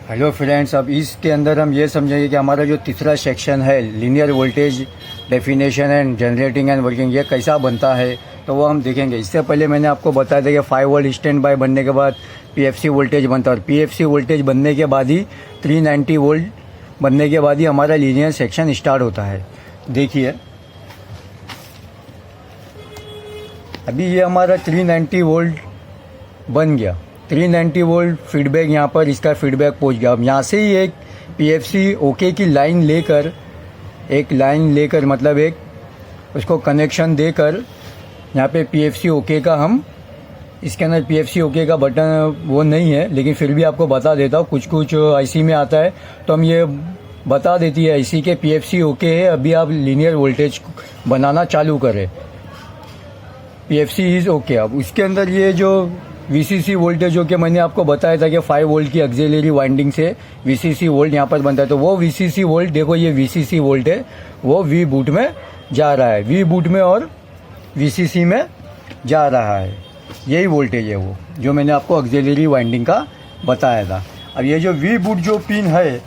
Hello friends, अब इसके अंदर हम ये समझेंगे कि हमारा जो तीसरा सेक्शन है linear voltage definition and generating and working, ये कैसा बनता है तो वो हम देखेंगे। इससे पहले मैंने आपको बताया था कि 5 वोल्ट स्टैंड बाय बनने के बाद पीएफसी वोल्टेज बनता है और पीएफसी वोल्टेज बनने के बाद ही 390 वोल्ट बनने के बाद ही हमारा लीनियर सेक्शन स्टार्ट होता है। देखिए अभी ये हमारा 390 वोल्ट बन गया। 390 वोल्ट फीडबैक यहाँ पर इसका फीडबैक पहुँच गया। अब यहाँ से ही एक पीएफसी ओके की लाइन लेकर मतलब एक उसको कनेक्शन देकर यहाँ पे पीएफसी ओके का हम इसके अंदर पीएफसी ओके का बटन वो नहीं है, लेकिन फिर भी आपको बता देता हूँ। कुछ आईसी में आता है तो हम ये बता देती है आईसी के पीएफसी ओके है, अभी आप लीनियर वोल्टेज बनाना चालू करें, पीएफसी इज ओके। अब उसके अंदर ये जो वीसीसी वोल्टेज जो कि मैंने आपको बताया था कि 5 वोल्ट की ऑक्सिलरी वाइंडिंग से वीसीसी वोल्ट यहाँ पर बनता है, तो वो वीसीसी वोल्ट देखो, ये वीसीसी वोल्ट है, वो वी बूट में जा रहा है, वी बूट में और वीसीसी में जा रहा है। यही वोल्टेज है वो जो मैंने आपको ऑक्सिलरी वाइंडिंग का बताया था। अब ये जो वी बूट जो पिन है,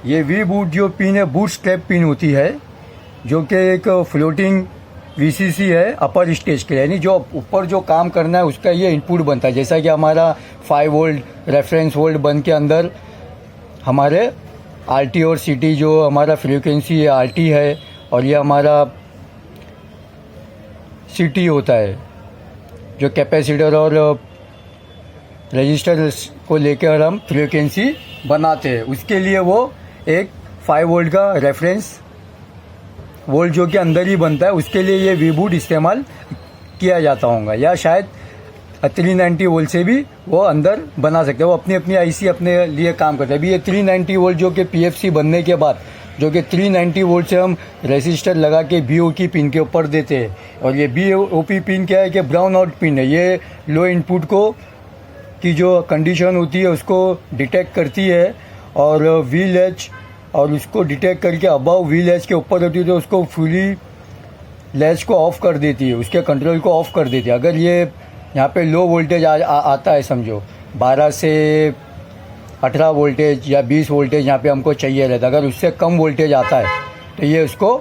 ये वी बूट जो पिन है बूट स्ट्रैप पिन होती है, जो कि एक फ्लोटिंग वीसीसी है अपर स्टेज के लिए, यानी जो ऊपर जो काम करना है उसका ये इनपुट बनता है। जैसा कि हमारा 5 वोल्ट रेफरेंस वोल्ट बन के अंदर हमारे आरटी और सीटी जो हमारा फ्रीक्वेंसी है आरटी है और ये हमारा सीटी होता है, जो कैपेसिटर और रजिस्टर को लेकर हम फ्रीक्वेंसी बनाते हैं। उसके लिए वो एक 5 वोल्ट का रेफरेंस वोल्ट जो कि अंदर ही बनता है, उसके लिए ये वी बूट इस्तेमाल किया जाता होगा, या शायद 390 वोल्ट से भी वो अंदर बना सकते हैं। वो अपनी अपनी आईसी अपने लिए काम करते हैं। अभी ये 390 वोल्ट जो कि पीएफसी बनने के बाद जो कि 390 वोल्ट से हम रेसिस्टर लगा के बीओकी पिन के ऊपर देते हैं, और ये बीओपी पिन क्या है कि ब्राउन आउट पिन है, ये लो इनपुट को की जो कंडीशन होती है उसको डिटेक्ट करती है और व्हील एज और उसको डिटेक्ट करके अबाव व्हील एज के ऊपर होती है तो उसको फुली लैच को ऑफ कर देती है, उसके कंट्रोल को ऑफ कर देती है। अगर ये यहाँ पे लो वोल्टेज आता है, समझो 12 से 18 वोल्टेज या 20 वोल्टेज यहाँ पे हमको चाहिए रहता, अगर उससे कम वोल्टेज आता है तो ये उसको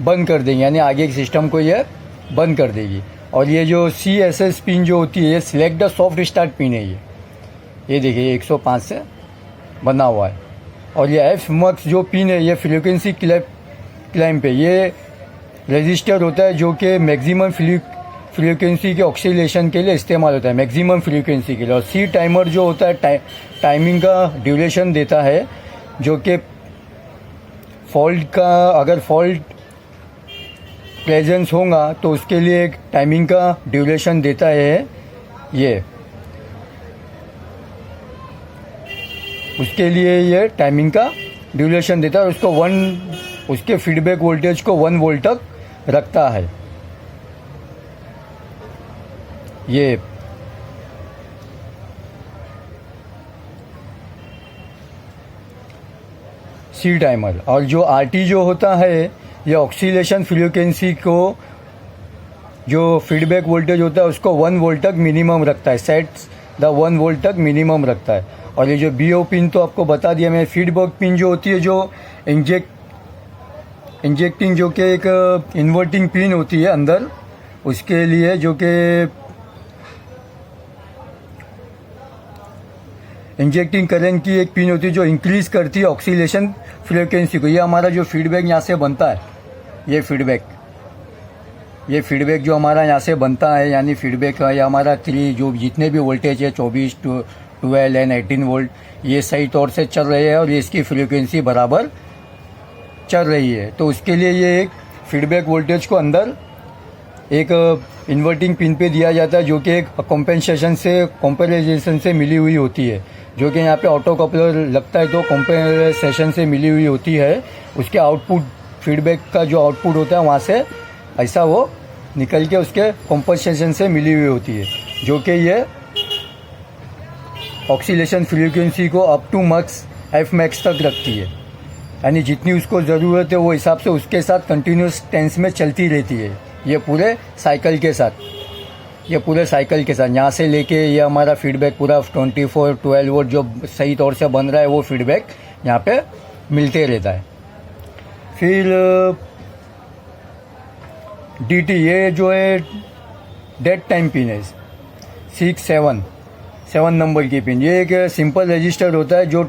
बंद कर देंगे, यानी आगे के सिस्टम को ये बंद कर देगी। और ये जो CSS पिन जो होती है, ये select the soft start pin है, ये देखिए 105 से बना हुआ है। और ये एफ मक्स जो पिन है, ये फ्रीक्वेंसी क्लाइम पे ये रजिस्टर होता है जो कि मैक्सिमम फ्रीक्वेंसी के ऑक्सीलेशन के लिए इस्तेमाल होता है, मैक्सिमम फ्रीक्वेंसी के लिए। और सी टाइमर जो होता है टाइमिंग का ड्यूरेशन देता है, जो कि फॉल्ट का अगर फॉल्ट प्रेजेंस होगा तो उसके लिए एक टाइमिंग का ड्यूरेशन देता है, ये उसके लिए ये टाइमिंग का ड्यूरेशन देता है, उसको उसके फीडबैक वोल्टेज को 1 वोल्ट तक रखता है। ये सी टाइमर। और जो आरटी जो होता है, ये ऑक्सीलेशन फ्रीक्वेंसी को जो फीडबैक वोल्टेज होता है उसको 1 वोल्ट तक मिनिमम रखता है, सेट्स द 1 वोल्ट तक मिनिमम रखता है। और ये जो बीओ पिन तो आपको बता दिया मैं, फीडबैक पिन जो होती है जो इंजेक्टिंग जो कि एक इन्वर्टिंग पिन होती है अंदर, उसके लिए जो कि इंजेक्टिंग करंट की एक पिन होती है जो इंक्रीज करती है ऑक्सीलेशन फ्रीक्वेंसी को। ये हमारा जो फीडबैक यहाँ से बनता है, ये फीडबैक जो हमारा यहाँ से बनता है, यानी फीडबैक है हमारा 3 जो जितने भी वोल्टेज है 24, 12 एंड 18 वोल्ट, ये सही तौर से चल रहे हैं और ये इसकी फ्रीक्वेंसी बराबर चल रही है। तो उसके लिए ये एक फीडबैक वोल्टेज को अंदर एक इन्वर्टिंग पिन पे दिया जाता है, जो कि एक कॉम्पेंसेशन से मिली हुई होती है, जो कि यहाँ पे ऑटो कपलर लगता है तो कॉम्पेंसेशन से मिली हुई होती है। उसके आउटपुट फीडबैक का जो आउटपुट होता है वहाँ से ऐसा वो निकल के उसके कॉम्पेंसेशन से मिली हुई होती है, जो कि ये ऑक्सीलेशन फ्रीक्वेंसी को up to max F max तक रखती है, यानी जितनी उसको ज़रूरत है वो हिसाब से उसके साथ कंटिन्यूस टेंस में चलती रहती है, ये पूरे साइकिल के साथ। ये पूरे साइकिल के साथ यहाँ से लेके ये हमारा फीडबैक पूरा 24 12 वोल्ट जो सही तौर से बन रहा है वो फीडबैक यहाँ पे मिलते रहता है। फिर DT ये जो है डेड टाइम पिन है 7 नंबर की पिन। ये एक सिंपल रजिस्टर होता है जो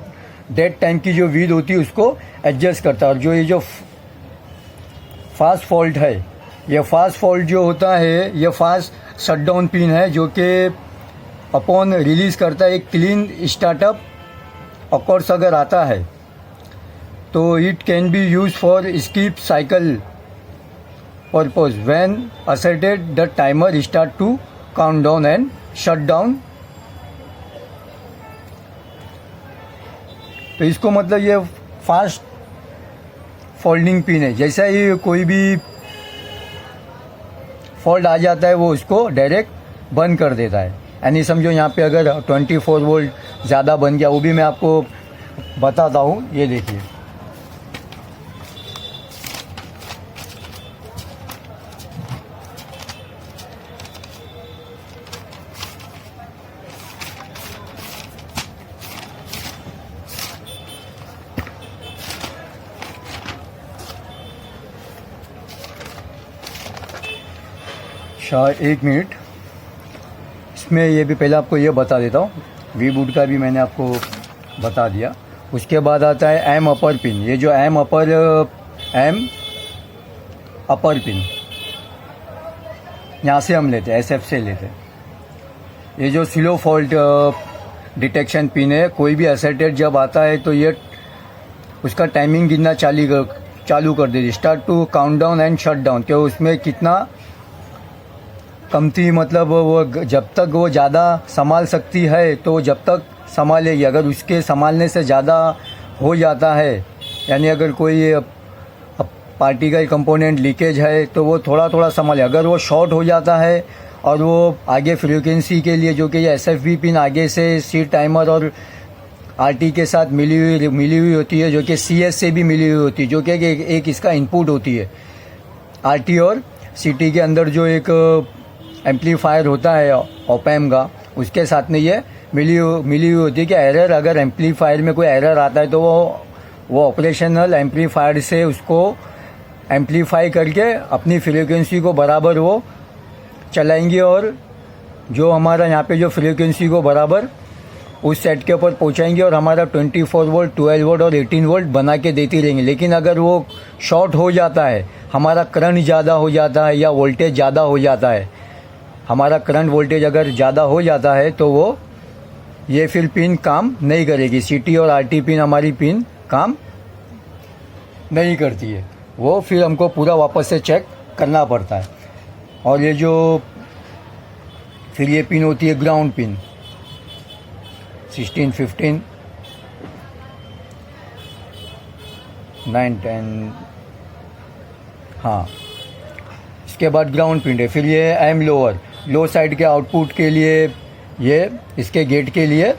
डेड टाइम की जो वीड होती है उसको एडजस्ट करता है। और जो ये जो फास्ट फॉल्ट है, ये फास्ट फॉल्ट जो होता है ये फास्ट शटडाउन पिन है जो कि अपॉन रिलीज करता है एक क्लीन स्टार्टअप ऑकर्स अगर आता है तो it can be use for skip cycle purpose when asserted the timer start to count down and shut down. तो इसको मतलब ये फास्ट फोल्डिंग पिन है, जैसा ही कोई भी फॉल्ट आ जाता है वो उसको डायरेक्ट बंद कर देता है। यानी समझो यहाँ पे अगर 24 वोल्ट ज़्यादा बन गया, वो भी मैं आपको बताता हूँ। ये देखिए शायद 1 मिनट, इसमें ये भी पहले आपको ये बता देता हूँ। वी बूट का भी मैंने आपको बता दिया। उसके बाद आता है एम अपर पिन। ये जो एम अपर पिन यहाँ से हम लेते हैं, SF से लेते हैं। ये जो स्लो फॉल्ट डिटेक्शन पिन है, कोई भी असर्टेड जब आता है तो ये उसका टाइमिंग गिनना चालू कर देती, start to count down and shut down. कि उसमें कितना कमती, मतलब वो जब तक वो ज़्यादा संभाल सकती है तो जब तक संभालेगी। अगर उसके संभालने से ज़्यादा हो जाता है, यानी अगर कोई पार्टिकल कंपोनेंट लीकेज है तो वो थोड़ा थोड़ा संभाले। अगर वो शॉर्ट हो जाता है और वो आगे फ्रीक्वेंसी के लिए जो कि ये SFB पिन आगे से सीट टाइमर और RT के साथ मिली हुई होती है, जो कि CS से भी मिली हुई होती है, जो कि एक इसका इनपुट होती है। RT और CT के अंदर जो एक एम्पलीफायर होता है ऑपैम का, उसके साथ में ये मिली हुई होती है कि एरर, अगर एम्पलीफायर में कोई एरर आता है तो वो ऑपरेशनल एम्पलीफायर से उसको एम्पलीफाई करके अपनी फ्रीक्वेंसी को बराबर वो चलाएंगे और जो हमारा यहाँ पे जो फ्रीक्वेंसी को बराबर उस सेट के ऊपर पहुँचाएंगे और हमारा 24 वोल्ट 12 वोल्ट और 18 वोल्ट बना के देती रहेंगे। लेकिन अगर वो शॉर्ट हो जाता है, हमारा करंट ज़्यादा हो जाता है या वोल्टेज ज़्यादा हो जाता है, हमारा करंट वोल्टेज अगर ज़्यादा हो जाता है तो वो ये फिर पिन काम नहीं करेगी। CT और RT पिन हमारी पिन काम नहीं करती है, वो फिर हमको पूरा वापस से चेक करना पड़ता है। और ये जो फिर ये पिन होती है ग्राउंड पिन 16 15 9 10, हाँ, इसके बाद ग्राउंड पिन है। फिर ये एम लोअर, लो साइड के आउटपुट के लिए ये इसके गेट के लिए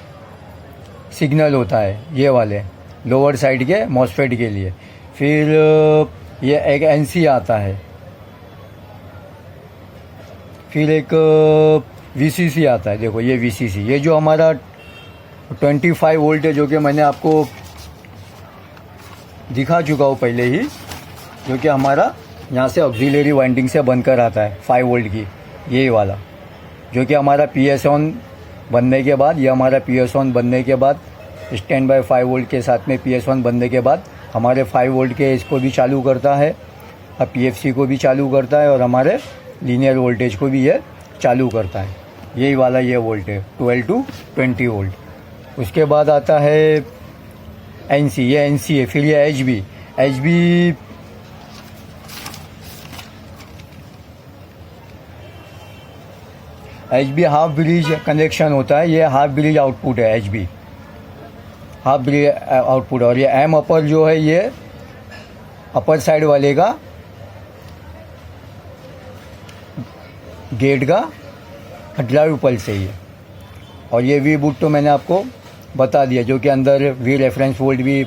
सिग्नल होता है, ये वाले लोअर साइड के मॉसफेट के लिए। फिर ये एक NC आता है, फिर एक VCC आता है। देखो ये VCC, ये जो हमारा 25 वोल्ट है, जो कि मैंने आपको दिखा चुका हूँ पहले ही, जो कि हमारा यहाँ से ऑक्सिलरी वाइंडिंग से बनकर आता है 5 वोल्ट की, यही वाला, जो कि हमारा PS ऑन बनने के बाद, ये हमारा PS ऑन बनने के बाद स्टैंड बाय 5 वोल्ट के साथ में PS ऑन बनने के बाद हमारे 5 वोल्ट के इसको भी चालू करता है, अब PFC को भी चालू करता है और हमारे लीनियर वोल्टेज को भी ये चालू करता है। यही वाला ये वोल्ट है 12 to 20 वोल्ट। उसके बाद आता है NC, ये NC है। फिर ये HB हाफ ब्रिज कनेक्शन होता है, ये हाफ ब्रिज आउटपुट है। HB half bridge output. और ये एम अपर जो है ये अपर साइड वाले का गेट का ड्राइव पल्स है ये। और ये वी बूट तो मैंने आपको बता दिया, जो कि अंदर वी रेफरेंस वोल्ट भी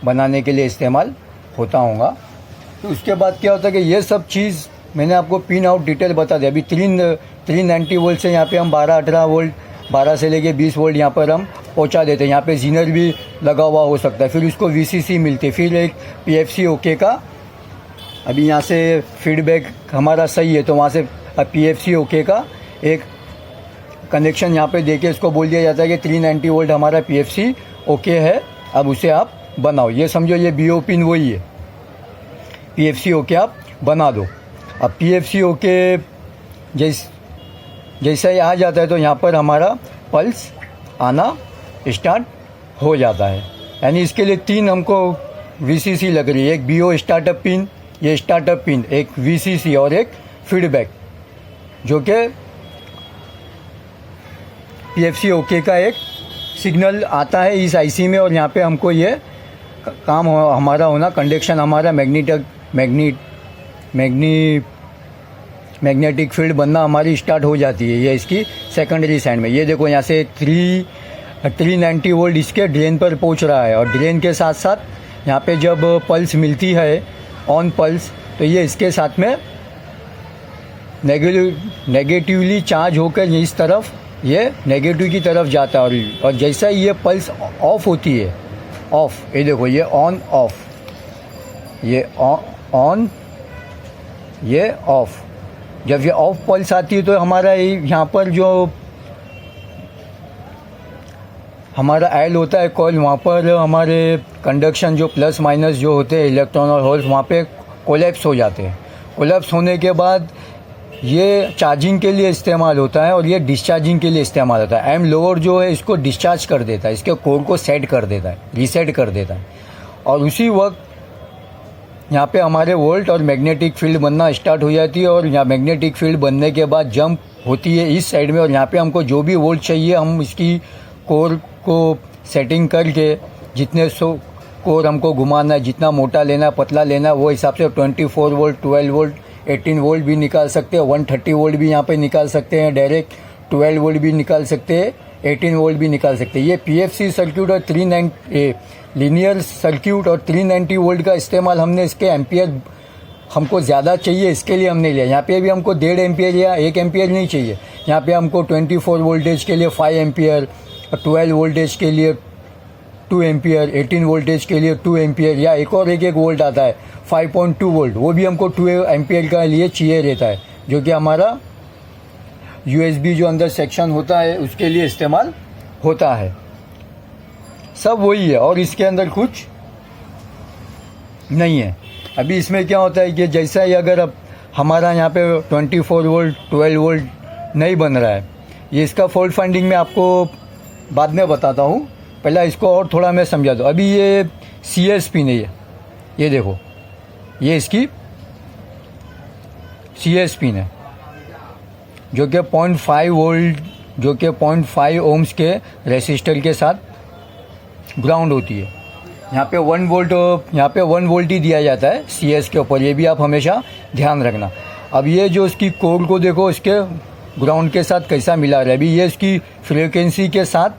बनाने के लिए इस्तेमाल होता होगा। तो उसके बाद क्या होता है कि ये सब चीज़ मैंने आपको पिन आउट डिटेल बता दिया। अभी 390 वोल्ट से यहाँ पे हम 12-18 वोल्ट, 12 से लेके 20 वोल्ट यहाँ पर हम पहुँचा देते हैं। यहाँ पे जीनर भी लगा हुआ हो सकता है। फिर उसको VCC मिलती है, फिर एक PFC ओके का, अभी यहाँ से फीडबैक हमारा सही है तो वहाँ से PFC ओके का एक कनेक्शन यहाँ पे देके इसको बोल दिया जाता है कि 390 वोल्ट हमारा PFC ओके है, अब उसे आप बनाओ। ये समझो ये BO पिन वही है, PFC ओके आप बना दो। अब PFC ओके जैसा ही आ जाता है तो यहाँ पर हमारा पल्स आना स्टार्ट हो जाता है। यानी इसके लिए 3 हमको VCC लग रही है, एक BO स्टार्टअप पिन, ये स्टार्टअप पिन, एक VCC और एक फीडबैक, जो कि PFC ओके का एक सिग्नल आता है इस IC में। और यहाँ पे हमको ये काम हमारा होना, कंडक्शन हमारा मैग्नेटिक फील्ड बनना हमारी स्टार्ट हो जाती है। ये इसकी सेकेंडरी साइड में, ये देखो यहाँ से 390 वोल्ट इसके ड्रेन पर पहुँच रहा है। और ड्रेन के साथ साथ यहाँ पे जब पल्स मिलती है, ऑन पल्स, तो ये इसके साथ में नेगेटिवली चार्ज होकर इस तरफ, ये नेगेटिव की तरफ जाता है। और जैसा ही ये पल्स ऑफ होती है, ऑफ, ये देखो ये ऑन ऑफ, ये ऑन, ये ऑफ, जब ये ऑफ पल्स आती है तो हमारा यहाँ पर जो हमारा एल होता है कॉइल, वहाँ पर हमारे कंडक्शन जो प्लस माइनस जो होते हैं इलेक्ट्रॉन और होल्स, वहाँ पे कोलैप्स हो जाते हैं। कोलैप्स होने के बाद ये चार्जिंग के लिए इस्तेमाल होता है और ये डिस्चार्जिंग के लिए इस्तेमाल होता है। एम लोअर जो है इसको डिस्चार्ज कर देता है, इसके कोर को सेट कर देता है, रीसेट कर देता है। और उसी वक्त यहाँ पे हमारे वोल्ट और मैग्नेटिक फील्ड बनना स्टार्ट हो जाती है। और यहाँ मैग्नेटिक फील्ड बनने के बाद जंप होती है इस साइड में, और यहाँ पे हमको जो भी वोल्ट चाहिए हम इसकी कोर को सेटिंग करके, जितने कोर हमको घुमाना है, जितना मोटा लेना है, पतला लेना है, वो हिसाब से 24 वोल्ट, 12 वोल्ट, 18 वोल्ट भी निकाल सकते हैं, 130 वोल्ट भी यहाँ पे निकाल सकते हैं, डायरेक्ट 12 वोल्ट भी निकाल सकते हैं, 18 वोल्ट भी निकाल सकते हैं। ये PFC सर्किट और 390 लीनियर सर्किट और 390 वोल्ट का इस्तेमाल हमने, इसके एम्पियर हमको ज़्यादा चाहिए इसके लिए हमने लिया। यहाँ पे भी हमको 1.5 एम्पियर या 1 एम्पियर नहीं चाहिए, यहाँ पे हमको 24 वोल्टेज के लिए 5 एम्पियर, 12 वोल्टेज के लिए 2 एम्पियर, 18 वोल्टेज के लिए 2 एम्पियर, या एक और एक वोल्ट आता है 5.2 वोल्ट, वो भी हमको 2 एम्पियर का लिए चाहिए रहता है, जो कि हमारा USB जो अंदर सेक्शन होता है उसके लिए इस्तेमाल होता है। सब वही है और इसके अंदर कुछ नहीं है। अभी इसमें क्या होता है कि जैसा ही अगर अब हमारा यहाँ पे 24 वोल्ट, 12 वोल्ट नहीं बन रहा है, ये इसका फॉल्ट फाइंडिंग में आपको बाद में बताता हूँ, पहला इसको और थोड़ा मैं समझा दूँ। अभी ये CS पिन है, ये देखो, ये इसकी CS पिन है, जो कि 0.5 वोल्ट, जो कि 0.5 ओम्स के रेसिस्टर के साथ ग्राउंड होती है। यहाँ पे 1 वोल्ट, यहाँ पे 1 वोल्ट ही दिया जाता है CS के ऊपर, ये भी आप हमेशा ध्यान रखना। अब ये जो इसकी कोर को देखो, इसके ग्राउंड के साथ कैसा मिला रहा है। अभी ये इसकी फ्रीक्वेंसी के साथ,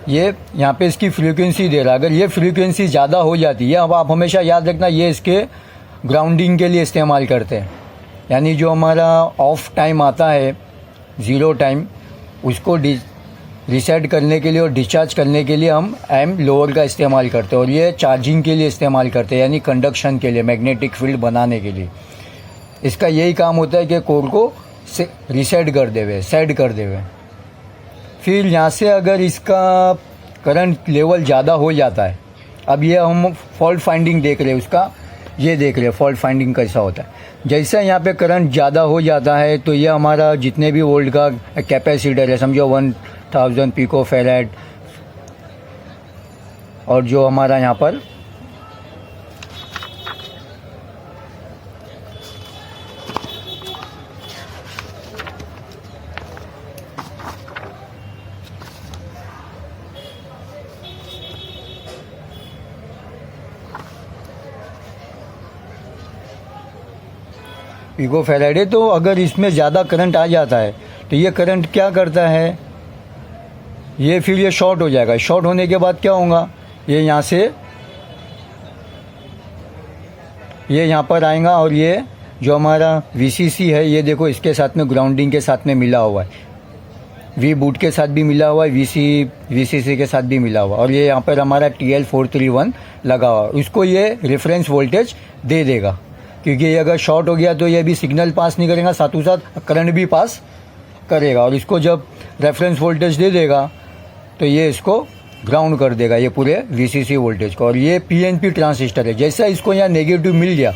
ये यहाँ पे इसकी फ्रीक्वेंसी दे रहा है। अगर ये फ्रीक्वेंसी ज़्यादा हो जाती है, अब आप हमेशा याद रखना, ये इसके ग्राउंडिंग के लिए इस्तेमाल करते हैं। यानी जो हमारा ऑफ टाइम आता है, 0 टाइम, उसको रीसेट करने के लिए और डिस्चार्ज करने के लिए हम एम लोअर का इस्तेमाल करते हैं। और ये चार्जिंग के लिए इस्तेमाल करते हैं, यानी कंडक्शन के लिए, मैग्नेटिक फील्ड बनाने के लिए। इसका यही काम होता है कि कोर को रीसेट कर देवे, सेट कर देवे। फिर यहाँ से अगर इसका करंट लेवल ज़्यादा हो जाता है, अब ये हम फॉल्ट फाइंडिंग देख रहे हैं उसका, ये देख रहे हैं फॉल्ट फाइंडिंग कैसा होता है। जैसे यहाँ पे करंट ज़्यादा हो जाता है तो ये हमारा जितने भी वोल्ट का कैपेसिटर है, समझो 1000 पिको फेरेड, और जो हमारा यहाँ पर पिको फेरेड है, तो अगर इसमें ज़्यादा करंट आ जाता है तो ये करंट क्या करता है, ये फिर ये शॉर्ट हो जाएगा। शॉर्ट होने के बाद क्या होगा, ये यहाँ से ये यहाँ पर आएगा और ये जो हमारा VCC है ये देखो इसके साथ में ग्राउंडिंग के साथ में मिला हुआ है, वी बूट के साथ भी मिला हुआ है, VCC के साथ भी मिला हुआ, और ये यहाँ पर हमारा TL431 लगा हुआ है। उसको ये रेफरेंस वोल्टेज दे देगा, क्योंकि ये अगर शॉर्ट हो गया तो ये भी सिग्नल पास नहीं करेगा, साथों साथ करंट भी पास करेगा। और इसको जब रेफरेंस वोल्टेज दे देगा तो ये इसको ग्राउंड कर देगा, ये पूरे VCC वोल्टेज को। और ये PNP ट्रांजिस्टर है। जैसा इसको यहाँ नेगेटिव मिल गया,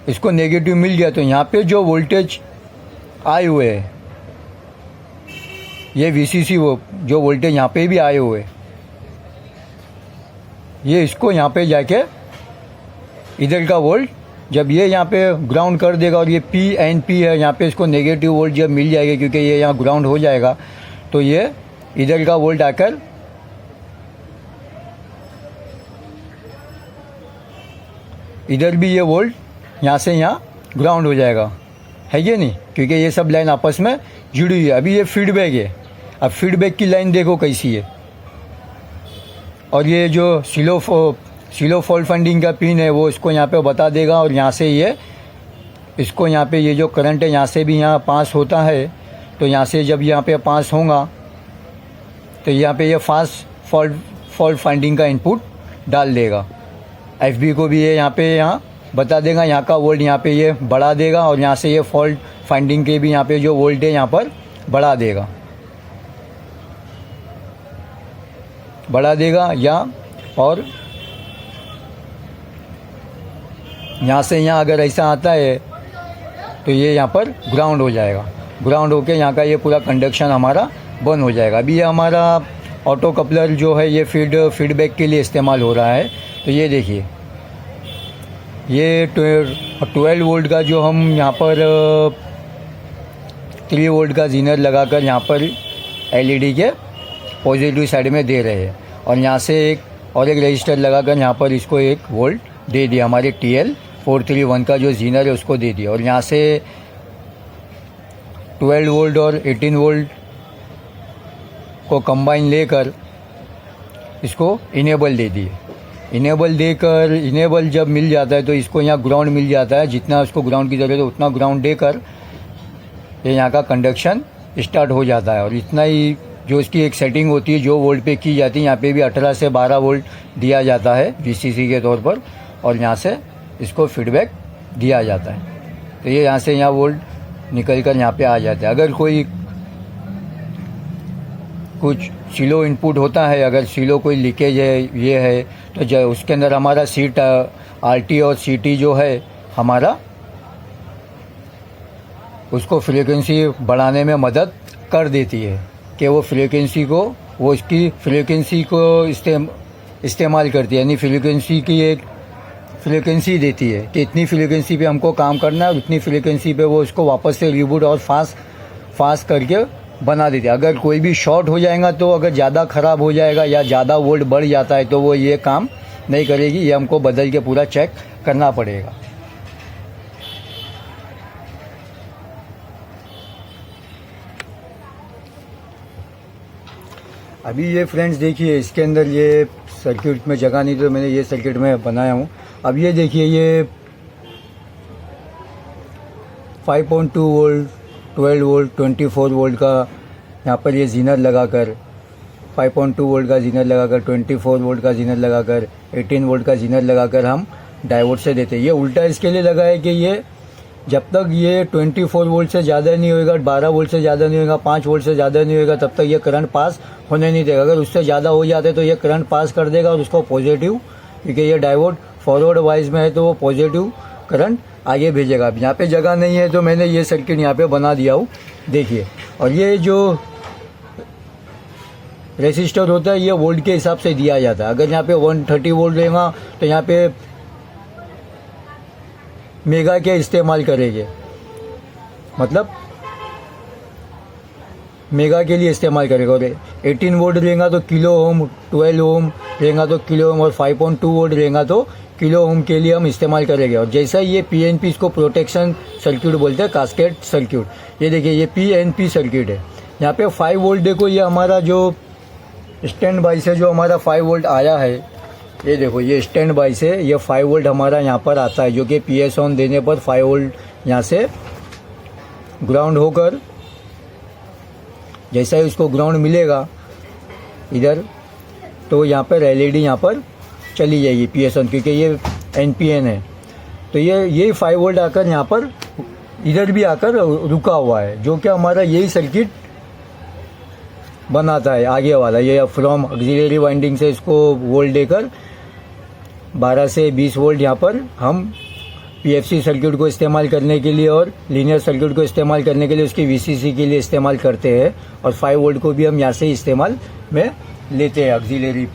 इसको नेगेटिव मिल गया तो यहाँ पे जो वोल्टेज आए हुए हैं, ये VCC वो जो वोल्टेज यहाँ पे भी आए हुए, ये इसको यहाँ पे जाके इधर का वोल्ट जब ये यहाँ पे ग्राउंड कर देगा, और ये PNP है, यहाँ पे इसको नेगेटिव वोल्ट जब मिल जाएगा क्योंकि ये यहाँ ग्राउंड हो जाएगा, तो ये इधर का वोल्ट आकर इधर भी ये वोल्ट यहाँ से यहाँ ग्राउंड हो जाएगा, है ये नहीं, क्योंकि ये सब लाइन आपस में जुड़ी हुई है। अभी ये फीडबैक है, अब फीडबैक की लाइन देखो कैसी है। और ये जो सिलो फॉल्ट फाइंडिंग का पिन है वो इसको यहाँ पे बता देगा, और यहाँ से ये इसको यहाँ पे ये जो करंट है यहाँ से भी यहाँ पास होता है, तो यहाँ से जब यहाँ पे पास होगा तो यहाँ पे ये फास्ट फॉल्ट फाइंडिंग का इनपुट डाल देगा। FB को भी ये यहाँ बता देगा, यहाँ का वोल्ट यहाँ पे ये बढ़ा देगा, और यहाँ से ये फॉल्ट फाइंडिंग के भी यहाँ पे जो वोल्ट है यहाँ पर बढ़ा देगा या और यहाँ से यहाँ अगर ऐसा आता है तो ये यहाँ पर ग्राउंड हो जाएगा, ग्राउंड होके यहाँ का ये पूरा कंडक्शन हमारा बंद हो जाएगा। अभी ये हमारा ऑटो कपलर जो है ये फीडबैक के लिए इस्तेमाल हो रहा है। तो ये देखिए, ये 12 वोल्ट का जो हम यहाँ पर 3 वोल्ट का जीनर लगाकर यहाँ पर LED के पॉजिटिव साइड में दे रहे हैं, और यहाँ से एक रजिस्टर लगाकर यहाँ पर इसको 1 वोल्ट दे दिया, हमारे TL431 का जो जीनर है उसको दे दिया। और यहाँ से 12 वोल्ट और 18 वोल्ट को कंबाइन लेकर इसको इनेबल दे दिए। इनेबल जब मिल जाता है तो इसको यहाँ ग्राउंड मिल जाता है, जितना उसको ग्राउंड की ज़रूरत है उतना ग्राउंड देकर ये यहाँ का कंडक्शन स्टार्ट हो जाता है। और इतना ही जो इसकी एक सेटिंग होती है जो वोल्ट पे की जाती है, यहाँ पे भी 18 से 12 वोल्ट दिया जाता है VCC के तौर पर, और यहाँ से इसको फीडबैक दिया जाता है। तो ये यहाँ से यहाँ वोल्ट निकल कर यहाँ पे आ जाता है। अगर कोई कुछ सिलो इनपुट होता है, अगर सिलो कोई लीकेज है ये है, तो जो उसके अंदर हमारा RT और CT जो है हमारा उसको फ्रीक्वेंसी बढ़ाने में मदद कर देती है, कि वो इसकी फ्रीक्वेंसी को इस्तेमाल करती है, यानी फ्रीक्वेंसी की एक फ्रीक्वेंसी देती है कि इतनी फ्रीक्वेंसी पे हमको काम करना है, और इतनी फ्रीक्वेंसी पे वो उसको वापस से रिबूट और फास्ट करके बना देती है। अगर कोई भी शॉर्ट हो जाएगा तो अगर ज़्यादा ख़राब हो जाएगा या ज़्यादा वोल्ट बढ़ जाता है तो वो ये काम नहीं करेगी, ये हमको बदल के पूरा चेक करना पड़ेगा। अभी ये फ्रेंड्स देखिए, इसके अंदर ये सर्किट में जगह नहीं तो मैंने ये सर्किट में बनाया हूँ। अब ये देखिए, ये 5.2 वोल्ट, 12 वोल्ट, 24 वोल्ट का यहाँ पर ये जीनर लगाकर 5.2 वोल्ट का जीनर लगाकर 24 वोल्ट का जीनर लगाकर 18 वोल्ट का जीनर लगाकर हम डायोड से देते हैं। ये उल्टा इसके लिए लगा है कि ये जब तक ये 24 वोल्ट से ज़्यादा नहीं होएगा, 12 वोल्ट से ज़्यादा नहीं होएगा, 5 वोल्ट से ज़्यादा नहीं होएगा, तब तक ये करंट पास होने नहीं देगा। अगर उससे ज़्यादा हो जाते तो ये करंट पास कर देगा और उसको पॉजिटिव, क्योंकि ये डायोड फॉरवर्ड वाइज में है तो वो पॉजिटिव करंट आगे भेजेगा। अब यहाँ पे जगह नहीं है तो मैंने ये सर्किट यहाँ पे बना दिया हूँ, देखिए। और ये जो रेसिस्टर होता है ये वोल्ट के हिसाब से दिया जाता है। अगर यहाँ पे 130 वोल्ट लेगा तो यहाँ पे मेगा के इस्तेमाल करेंगे, मतलब मेगा के लिए इस्तेमाल करेगा। और 18 वोल्ट लेगा तो किलो ओम, 12 ओम लेगा तो किलो ओम, और 5.2 वोल्ट लेगा तो किलो ओम के लिए हम इस्तेमाल करेंगे। और जैसा ये PNP, इसको प्रोटेक्शन सर्किट बोलते हैं, कास्केड सर्किट। ये देखिए, ये PNP सर्किट है। यहाँ पे 5 वोल्ट देखो, ये हमारा जो स्टैंड बाई से जो हमारा 5 वोल्ट आया है, ये देखो, ये स्टैंड बाय से ये 5 वोल्ट हमारा यहाँ पर आता है, जो कि PS ऑन देने पर 5 वोल्ट यहाँ से ग्राउंड होकर, जैसा ही उसको ग्राउंड मिलेगा इधर, तो यहाँ पर LED यहाँ पर चली जाएगी PS ऑन, क्योंकि ये NPN है। तो ये 5 वोल्ट आकर यहाँ पर इधर भी आकर रुका हुआ है, जो कि हमारा यही सर्किट बनाता है आगे वाला। ये फ्रॉम ऑक्सिलरी वाइंडिंग से इसको वोल्ट देकर 12 से 20 वोल्ट यहाँ पर हम PFC सर्किट को इस्तेमाल करने के लिए और लीनियर सर्किट को इस्तेमाल करने के लिए उसकी VCC के लिए इस्तेमाल करते हैं, और 5 वोल्ट को भी हम यहाँ से इस्तेमाल में लेते हैं ऑक्सिलरी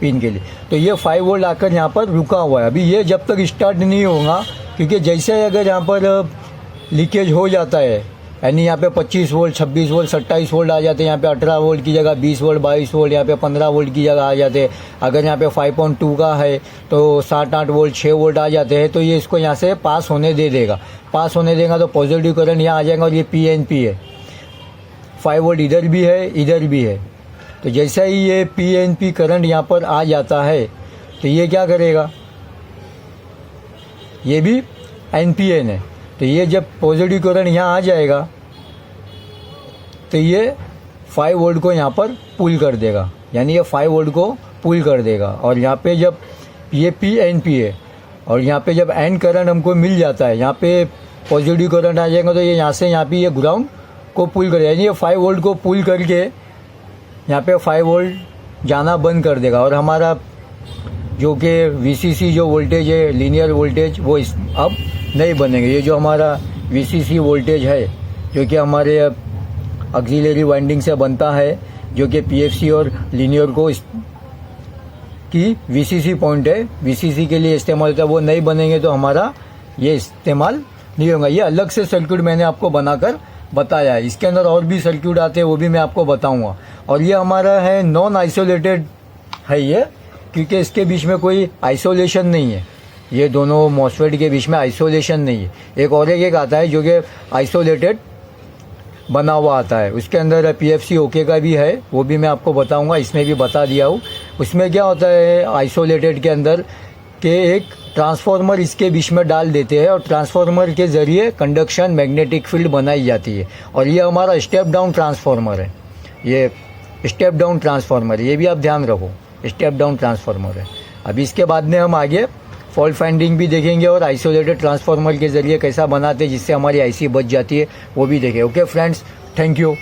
पिन के लिए। तो ये 5 वोल्ट आकर यहाँ पर रुका हुआ है। अभी ये जब तक स्टार्ट नहीं होगा, क्योंकि जैसे अगर यहाँ पर लीकेज हो जाता है, यानी यहाँ पे 25 वोल्ट, 26 वोल्ट, 27 वोल्ट आ जाते हैं, यहाँ पे 18 वोल्ट की जगह 20 वोल्ट, 22 वोल्ट, यहाँ पे 15 वोल्ट की जगह आ जाते हैं। अगर यहाँ पे 5.2 का है तो 7-8 वोल्ट, 6 वोल्ट आ जाते हैं। तो ये इसको यहाँ से पास होने दे देगा। पास होने देगा तो पॉजिटिव करंट यहाँ आ जाएगा, और ये PNP है। 5 वोल्ट इधर भी है, इधर भी है। तो जैसा ही ये PNP करंट यहाँ पर आ जाता है, तो ये क्या करेगा, ये भी NPN है। तो ये जब पॉजिटिव करंट यहाँ आ जाएगा, तो ये 5 वोल्ट को यहाँ पर पुल कर देगा, यानी ये 5 वोल्ट को पुल कर देगा। और यहाँ पे जब ये PNP है, और यहाँ पे जब एंड करंट हमको मिल जाता है, यहाँ पे पॉजिटिव करंट आ जाएगा, तो ये यहाँ से यहाँ पे ये ग्राउंड को पुल करेगा, यानी ये 5 वोल्ट को पुल करके यहाँ पे 5 वोल्ट जाना बंद कर देगा। और हमारा जो कि VCC जो वोल्टेज है, लीनियर वोल्टेज, वो अब नहीं बनेंगे। ये जो हमारा VCC वोल्टेज है, जो कि हमारे ऑक्सिलरी वाइंडिंग से बनता है, जो कि PFC और लीनियर को की VCC पॉइंट है, VCC के लिए इस्तेमाल होता है, वो नहीं बनेंगे। तो हमारा ये इस्तेमाल नहीं होगा। ये अलग से सर्किट मैंने आपको बनाकर बताया है। इसके अंदर और भी सर्किट आते हैं, वो भी मैं आपको बताऊंगा। और ये हमारा है नॉन आइसोलेटेड है ये, क्योंकि इसके बीच में कोई आइसोलेशन नहीं है। ये दोनों मॉसफेट के बीच में आइसोलेशन नहीं है। एक और एक आता है जो कि आइसोलेटेड बना हुआ आता है, उसके अंदर PFC ओके का भी है, वो भी मैं आपको बताऊंगा। इसमें भी बता दिया हूँ। उसमें क्या होता है आइसोलेटेड के अंदर, के एक ट्रांसफार्मर इसके बीच में डाल देते हैं, और ट्रांसफार्मर के ज़रिए कंडक्शन मैग्नेटिक फील्ड बनाई जाती है। और ये हमारा स्टेप डाउन ट्रांसफार्मर है, ये स्टेप डाउन ट्रांसफार्मर, ये भी आप ध्यान रखो, स्टेप डाउन ट्रांसफार्मर है। अभी इसके बाद में हम आगे फॉल्ट फाइंडिंग भी देखेंगे, और आइसोलेटेड ट्रांसफार्मर के ज़रिए कैसा बनाते हैं जिससे हमारी IC बच जाती है, वो भी देखें। Okay friends, thank you.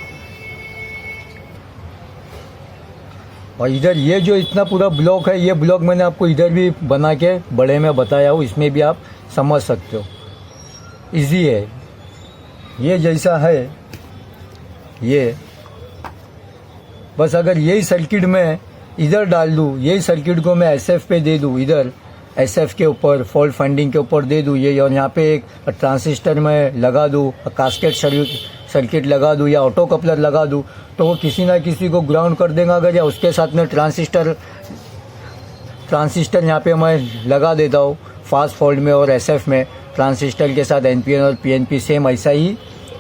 और इधर ये जो इतना पूरा ब्लॉक है, ये ब्लॉक मैंने आपको इधर भी बना के बड़े में बताया हूँ, इसमें भी आप समझ सकते हो, इजी है। ये जैसा है ये, बस अगर यही सर्किट में इधर डाल दूँ, यही सर्किट को मैं SF पे दे दूँ, इधर SF के ऊपर फॉल्ट फाइंडिंग के ऊपर दे दूँ ये, और यहाँ पे एक ट्रांसिस्टर में लगा दूँ, कास्केट सर्किट लगा दूँ, या ऑटो कपलर लगा दूँ, तो वो किसी ना किसी को ग्राउंड कर देगा। अगर या उसके साथ में ट्रांसिस्टर यहाँ पे मैं लगा देता हूँ फास्ट फॉल्ट में और SF में, ट्रांसिस्टर के साथ NPN और PNP सेम ऐसा ही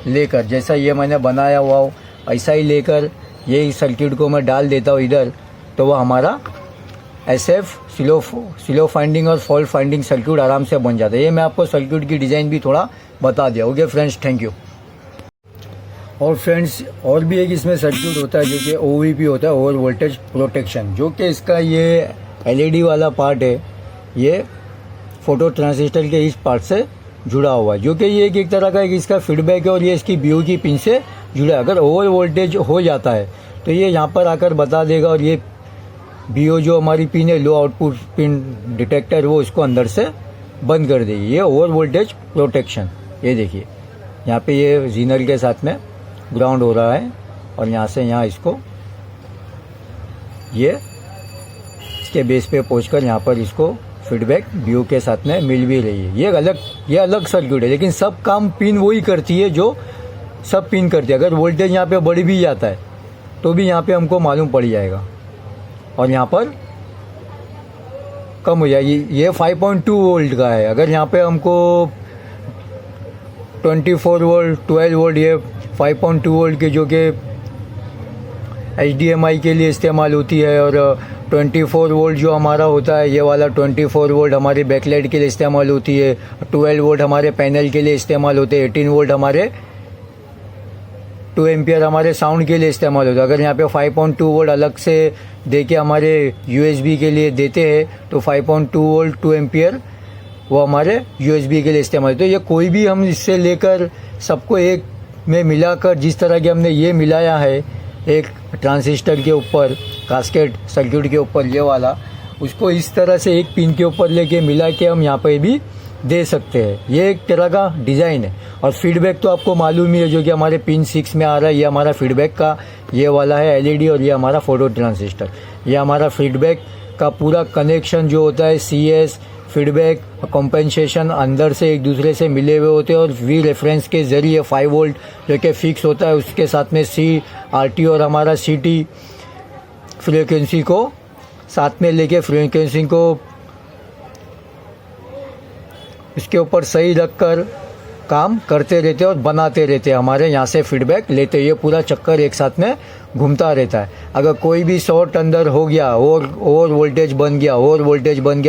लेकर, जैसा ये मैंने बनाया हुआ हो ऐसा ही लेकर यही सर्किट को मैं डाल देता हूँ इधर, तो वो हमारा SF स्लो फाइंडिंग और फॉल्ट फाइंडिंग सर्किट आराम से बन जाता है। ये मैं आपको सर्किट की डिज़ाइन भी थोड़ा बता दिया। Okay friends, thank you. और फ्रेंड्स, और भी एक इसमें सर्किट होता है जो कि OVP होता है, ओवर वोल्टेज प्रोटेक्शन, जो कि इसका ये LED वाला पार्ट है, ये फोटो ट्रांजिस्टर के इस पार्ट से जुड़ा हुआ है, जो कि ये एक तरह का इसका फीडबैक है, और ये इसकी BO की पिन से जुड़ा है। अगर ओवर वोल्टेज हो जाता है तो ये यहाँ पर आकर बता देगा, और ये BO जो हमारी पिन है, लो आउटपुट पिन डिटेक्टर, वो इसको अंदर से बंद कर देगी। ये ओवर वोल्टेज प्रोटेक्शन, ये देखिए यहाँ पे ये जीनर के साथ में ग्राउंड हो रहा है, और यहाँ से यहाँ इसको ये इसके बेस पे पहुंचकर यहाँ पर इसको फीडबैक BO के साथ में मिल भी रही है। ये अलग सर्किट है, लेकिन सब काम पिन वही करती है जो सब पिन करती है। अगर वोल्टेज यहाँ पे बढ़ भी जाता है तो भी यहाँ पे हमको मालूम पड़ जाएगा, और यहाँ पर कम हो जाएगी। ये 5.2 वोल्ट का है, अगर यहाँ पे हमको 24 वोल्ट, 12 वोल्ट, ये 5.2 वोल्ट के जो कि HDMI के लिए इस्तेमाल होती है, और 24 वोल्ट जो हमारा होता है, ये वाला 24 वोल्ट हमारी बैकलाइट के लिए इस्तेमाल होती है, 12 वोल्ट हमारे पैनल के लिए इस्तेमाल होते हैं, 18 वोल्ट हमारे 2 एम्पियर हमारे साउंड के लिए इस्तेमाल होता है। अगर यहाँ पे 5.2 वोल्ट अलग से देके हमारे USB के लिए देते हैं तो 5.2 वोल्ट 2 एम्पियर वो हमारे USB के लिए इस्तेमाल होते हैं। ये कोई भी हम इससे लेकर सबको एक में मिलाकर जिस तरह के हमने ये मिलाया है एक ट्रांजिस्टर के ऊपर कास्केट सर्किट के ऊपर ये वाला, उसको इस तरह से एक पिन के ऊपर लेके मिला के हम यहाँ पे भी दे सकते हैं। ये एक तरह का डिज़ाइन है। और फीडबैक तो आपको मालूम ही है, जो कि हमारे पिन 6 में आ रहा है, ये हमारा फीडबैक का ये वाला है LED और ये हमारा फोटो ट्रांजिस्टर। ये हमारा फीडबैक का पूरा कनेक्शन जो होता है CS फीडबैक कॉम्पेंसेशन अंदर से एक दूसरे से मिले हुए होते हैं और वी रेफरेंस के ज़रिए 5 वोल्ट जो कि फिक्स होता है, उसके साथ में CRT और हमारा CT फ्रीक्वेंसी को साथ में लेके फ्रीक्वेंसी को इसके ऊपर सही रखकर काम करते रहते और बनाते रहते, हमारे यहाँ से फीडबैक लेते। ये पूरा चक्कर एक साथ में घूमता रहता है। अगर कोई भी शॉर्ट अंदर हो गया और वोल्टेज बन गया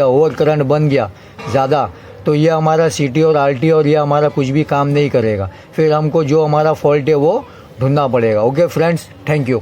और करंट बन गया ज़्यादा, तो ये हमारा CT और RT और ये हमारा कुछ भी काम नहीं करेगा। फिर हमको जो हमारा फॉल्ट है वो ढूंढना पड़ेगा। Okay friends, thank you.